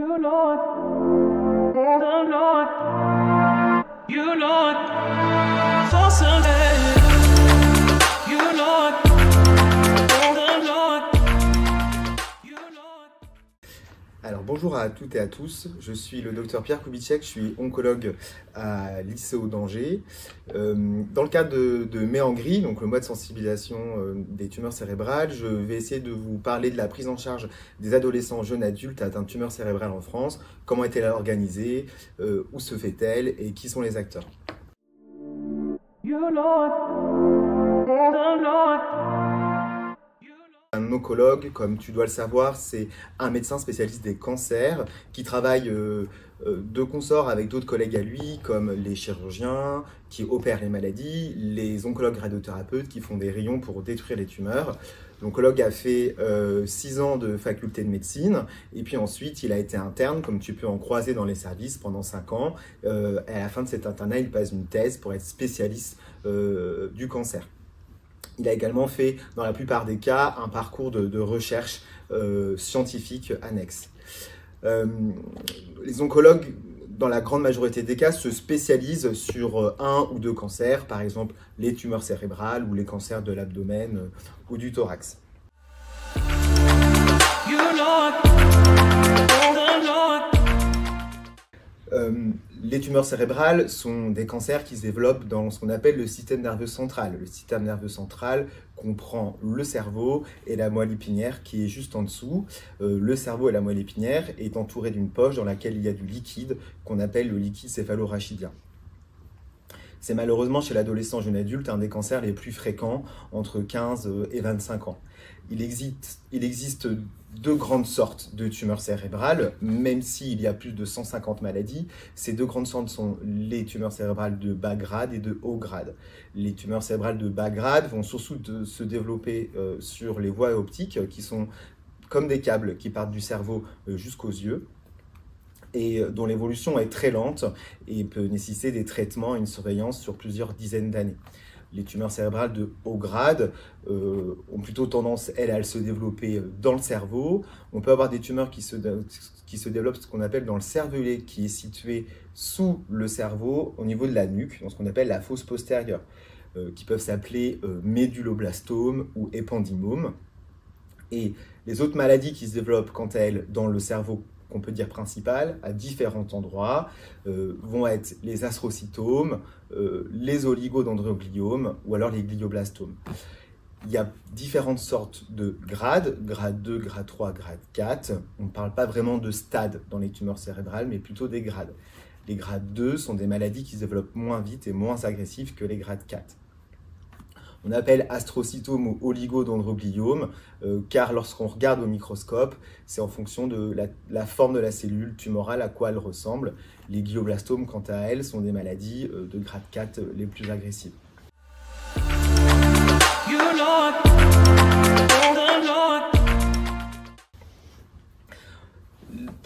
You Lord, oh Lord, you Lord, for someday. You Lord, oh Lord, you Lord. Alors bonjour à toutes et à tous, je suis le docteur Pierre Kubitschek, je suis oncologue à l'ICO d'Angers. Dans le cadre de Mai en gris, donc le mois de sensibilisation des tumeurs cérébrales, je vais essayer de vous parler de la prise en charge des adolescents jeunes adultes atteints de tumeurs cérébrales en France, comment est-elle organisée, où se fait-elle et qui sont les acteurs. You Lord, oh Lord. Un oncologue, comme tu dois le savoir, c'est un médecin spécialiste des cancers qui travaille de consort avec d'autres collègues à lui, comme les chirurgiens qui opèrent les maladies, les oncologues radiothérapeutes qui font des rayons pour détruire les tumeurs. L'oncologue a fait 6 ans de faculté de médecine et puis ensuite il a été interne, comme tu peux en croiser dans les services, pendant 5 ans. Et à la fin de cet internat, il passe une thèse pour être spécialiste du cancer. Il a également fait, dans la plupart des cas, un parcours de recherche scientifique annexe. Les oncologues, dans la grande majorité des cas, se spécialisent sur un ou deux cancers, par exemple les tumeurs cérébrales ou les cancers de l'abdomen ou du thorax. You Lord, oh Lord. Les tumeurs cérébrales sont des cancers qui se développent dans ce qu'on appelle le système nerveux central. Le système nerveux central comprend le cerveau et la moelle épinière qui est juste en dessous. Le cerveau et la moelle épinière est entouré d'une poche dans laquelle il y a du liquide qu'on appelle le liquide céphalorachidien. C'est malheureusement chez l'adolescent jeune adulte un des cancers les plus fréquents entre 15 et 25 ans. Il existe deux grandes sortes de tumeurs cérébrales, même s'il y a plus de 150 maladies. Ces deux grandes sortes sont les tumeurs cérébrales de bas grade et de haut grade. Les tumeurs cérébrales de bas grade vont surtout se développer sur les voies optiques, qui sont comme des câbles qui partent du cerveau jusqu'aux yeux, et dont l'évolution est très lente et peut nécessiter des traitements et une surveillance sur plusieurs dizaines d'années. Les tumeurs cérébrales de haut grade ont plutôt tendance, elles, à se développer dans le cerveau. On peut avoir des tumeurs qui se développent ce qu'on appelle dans le cervelet, qui est situé sous le cerveau, au niveau de la nuque, dans ce qu'on appelle la fosse postérieure, qui peuvent s'appeler méduloblastome ou épendymome. Et les autres maladies qui se développent, quant à elles, dans le cerveau, qu'on peut dire principal, à différents endroits, vont être les astrocytomes, les oligodendrogliomes ou alors les glioblastomes. Il y a différentes sortes de grades, grade 2, grade 3, grade 4. On ne parle pas vraiment de stades dans les tumeurs cérébrales, mais plutôt des grades. Les grades 2 sont des maladies qui se développent moins vite et moins agressives que les grades 4. On appelle astrocytome ou oligodendrogliome, car lorsqu'on regarde au microscope, c'est en fonction de la forme de la cellule tumorale à quoi elle ressemble. Les glioblastomes, quant à elles, sont des maladies de grade 4 les plus agressives. You Lord, oh Lord.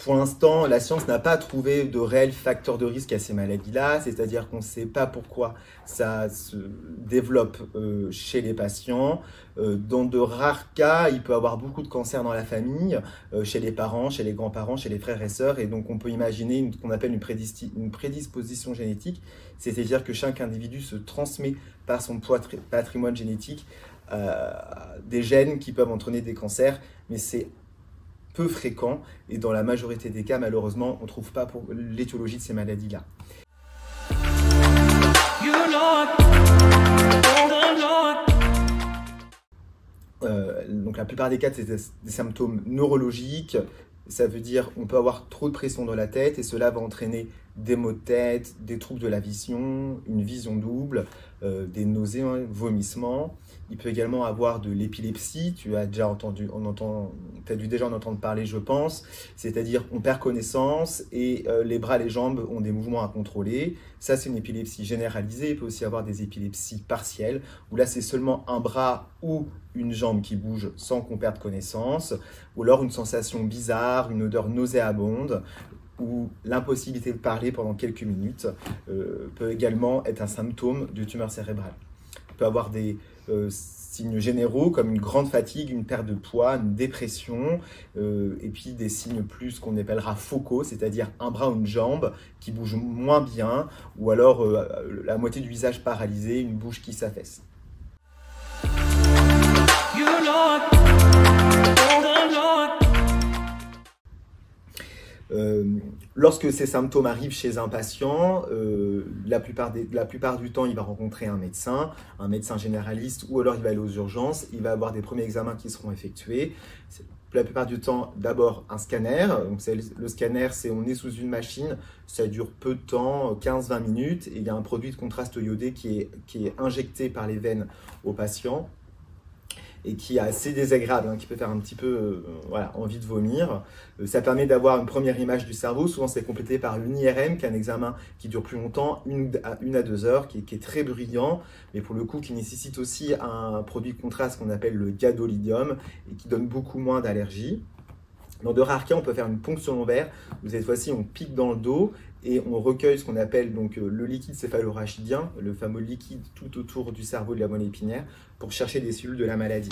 Pour l'instant, la science n'a pas trouvé de réels facteurs de risque à ces maladies-là, c'est-à-dire qu'on ne sait pas pourquoi ça se développe chez les patients. Dans de rares cas, il peut y avoir beaucoup de cancers dans la famille, chez les parents, chez les grands-parents, chez les frères et sœurs, et donc on peut imaginer ce qu'on appelle une prédisposition génétique, c'est-à-dire que chaque individu se transmet par son patrimoine génétique des gènes qui peuvent entraîner des cancers, mais c'est peu fréquent et dans la majorité des cas, malheureusement, on ne trouve pas pour l'étiologie de ces maladies-là. You Lord, oh Lord. Donc la plupart des cas, c'est des symptômes neurologiques. Ça veut dire qu'on peut avoir trop de pression dans la tête et cela va entraîner des maux de tête, des troubles de la vision, une vision double, des nausées, vomissements. Il peut également avoir de l'épilepsie, tu as déjà dû déjà en entendre parler, je pense. C'est-à-dire on perd connaissance et les bras et les jambes ont des mouvements à contrôler. Ça, c'est une épilepsie généralisée. Il peut aussi avoir des épilepsies partielles, où là, c'est seulement un bras ou une jambe qui bouge sans qu'on perde connaissance, ou alors une sensation bizarre, une odeur nauséabonde, ou l'impossibilité de parler pendant quelques minutes peut également être un symptôme de tumeur cérébrale. Il peut avoir des signes généraux comme une grande fatigue, une perte de poids, une dépression, et puis des signes plus qu'on appellera focaux, c'est-à-dire un bras ou une jambe qui bouge moins bien, ou alors la moitié du visage paralysé, une bouche qui s'affaisse. You look, the look. Lorsque ces symptômes arrivent chez un patient, la plupart du temps, il va rencontrer un médecin généraliste, ou alors il va aller aux urgences, il va avoir des premiers examens qui seront effectués. La plupart du temps, d'abord un scanner. Donc le scanner, on est sous une machine, ça dure peu de temps, 15-20 minutes, et il y a un produit de contraste iodé qui est injecté par les veines au patient, et qui est assez désagréable, hein, qui peut faire un petit peu voilà, envie de vomir. Ça permet d'avoir une première image du cerveau. Souvent, c'est complété par une IRM, qui est un examen qui dure plus longtemps, 1 à 2 heures, qui est très brillant, mais pour le coup, qui nécessite aussi un produit de contraste qu'on appelle le gadolinium, et qui donne beaucoup moins d'allergie. Dans de rares cas, on peut faire une ponction lombaire, où cette fois-ci, on pique dans le dos, et on recueille ce qu'on appelle donc le liquide céphalorachidien, le fameux liquide tout autour du cerveau de la moelle épinière, pour chercher des cellules de la maladie.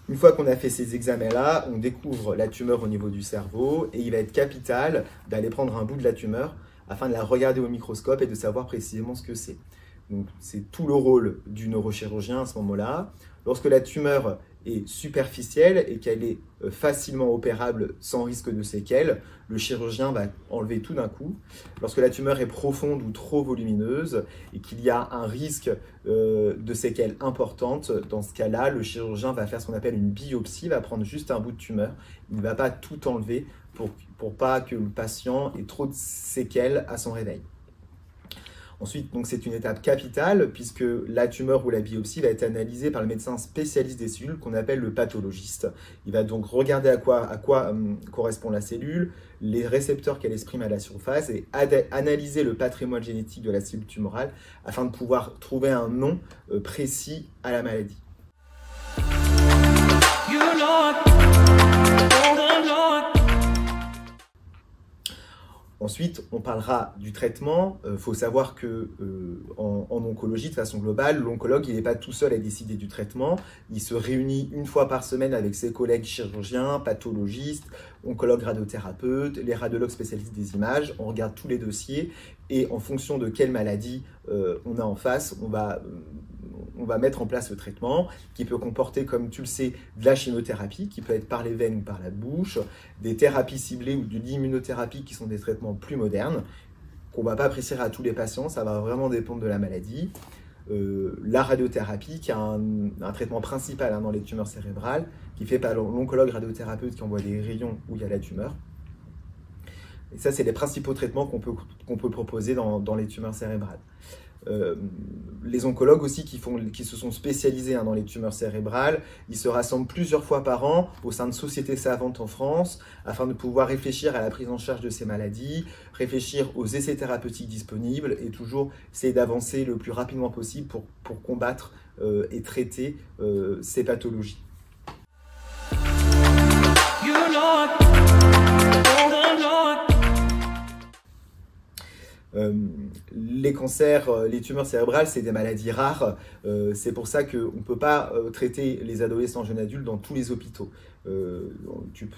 Une fois qu'on a fait ces examens-là, on découvre la tumeur au niveau du cerveau, et il va être capital d'aller prendre un bout de la tumeur afin de la regarder au microscope et de savoir précisément ce que c'est. Donc c'est tout le rôle du neurochirurgien à ce moment-là. Lorsque la tumeur est superficielle et qu'elle est facilement opérable sans risque de séquelles, le chirurgien va enlever tout d'un coup. Lorsque la tumeur est profonde ou trop volumineuse et qu'il y a un risque de séquelles importantes, dans ce cas-là, le chirurgien va faire ce qu'on appelle une biopsie, va prendre juste un bout de tumeur. Il ne va pas tout enlever pour pas que le patient ait trop de séquelles à son réveil. Ensuite, donc c'est une étape capitale puisque la tumeur ou la biopsie va être analysée par le médecin spécialiste des cellules qu'on appelle le pathologiste. Il va donc regarder à quoi correspond la cellule, les récepteurs qu'elle exprime à la surface et analyser le patrimoine génétique de la cellule tumorale afin de pouvoir trouver un nom précis à la maladie. You look, the look. Ensuite, on parlera du traitement. Faut savoir que en oncologie, de façon globale, l'oncologue, il n'est pas tout seul à décider du traitement. Il se réunit 1 fois par semaine avec ses collègues chirurgiens, pathologistes, oncologues radiothérapeutes, les radiologues spécialistes des images. On regarde tous les dossiers et en fonction de quelle maladie on a en face, on va mettre en place le traitement qui peut comporter, comme tu le sais, de la chimiothérapie qui peut être par les veines ou par la bouche, des thérapies ciblées ou de l'immunothérapie qui sont des traitements plus modernes qu'on ne va pas prescrire à tous les patients, ça va vraiment dépendre de la maladie. La radiothérapie qui a un traitement principal dans les tumeurs cérébrales qui est fait par l'oncologue radiothérapeute qui envoie des rayons où il y a la tumeur. Et ça, c'est les principaux traitements qu'on peut proposer dans les tumeurs cérébrales. Les oncologues aussi qui se sont spécialisés dans les tumeurs cérébrales, ils se rassemblent plusieurs fois par an au sein de sociétés savantes en France afin de pouvoir réfléchir à la prise en charge de ces maladies, réfléchir aux essais thérapeutiques disponibles et toujours essayer d'avancer le plus rapidement possible pour combattre et traiter ces pathologies. You look, the look. Les cancers, les tumeurs cérébrales, c'est des maladies rares. C'est pour ça qu'on ne peut pas traiter les adolescents jeunes adultes dans tous les hôpitaux. Tu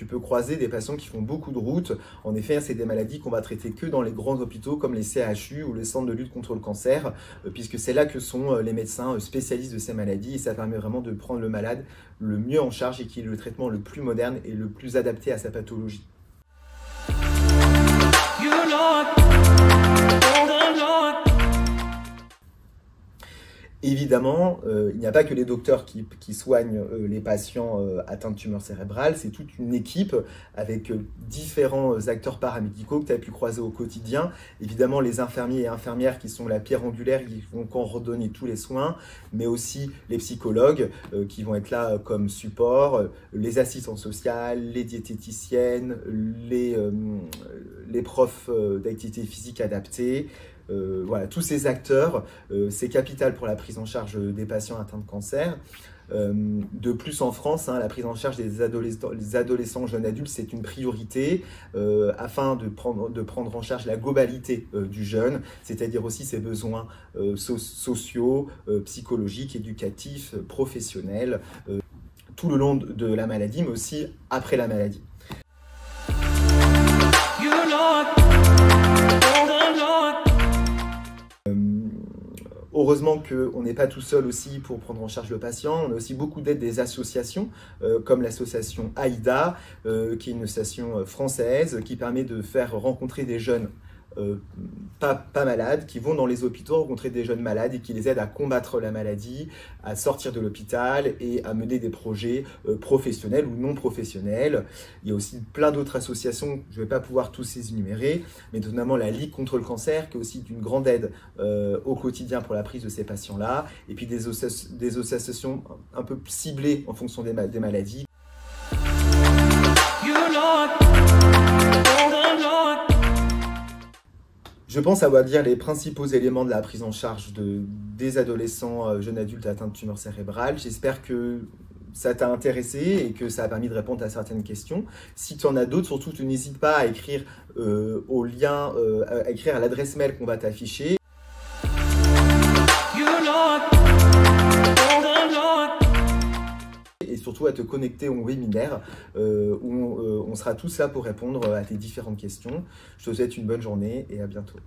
peux croiser des patients qui font beaucoup de routes. En effet, c'est des maladies qu'on va traiter que dans les grands hôpitaux comme les CHU ou les centres de lutte contre le cancer, puisque c'est là que sont les médecins spécialistes de ces maladies et ça permet vraiment de prendre le malade le mieux en charge et qui est le traitement le plus moderne et le plus adapté à sa pathologie. You look, the look. Évidemment, il n'y a pas que les docteurs qui soignent les patients atteints de tumeurs cérébrales, c'est toute une équipe avec différents acteurs paramédicaux que tu as pu croiser au quotidien. Évidemment, les infirmiers et infirmières qui sont la pierre angulaire, qui vont coordonner tous les soins, mais aussi les psychologues qui vont être là comme support, les assistants sociaux, les diététiciennes, les profs d'activité physique adaptée, Voilà, tous ces acteurs, c'est capital pour la prise en charge des patients atteints de cancer. De plus en France, la prise en charge des adolescents, jeunes adultes, c'est une priorité afin de prendre en charge la globalité du jeune, c'est-à-dire aussi ses besoins sociaux, psychologiques, éducatifs, professionnels, tout le long de la maladie, mais aussi après la maladie. Heureusement qu'on n'est pas tout seul aussi pour prendre en charge le patient. On a aussi beaucoup d'aide des associations, comme l'association AIDA, qui est une association française qui permet de faire rencontrer des jeunes pas malades, qui vont dans les hôpitaux rencontrer des jeunes malades et qui les aident à combattre la maladie, à sortir de l'hôpital et à mener des projets professionnels ou non professionnels. Il y a aussi plein d'autres associations, je ne vais pas pouvoir tous les énumérer, mais notamment la Ligue contre le cancer, qui est aussi d'une grande aide au quotidien pour la prise de ces patients-là, et puis des associations un peu ciblées en fonction des maladies. Je pense avoir dire les principaux éléments de la prise en charge des adolescents, jeunes adultes atteints de tumeurs cérébrales. J'espère que ça t'a intéressé et que ça a permis de répondre à certaines questions. Si tu en as d'autres, surtout, tu n'hésites pas à écrire au lien, à écrire à l'adresse mail qu'on va t'afficher. Et surtout à te connecter au webinaire où on sera tous là pour répondre à tes différentes questions. Je te souhaite une bonne journée et à bientôt.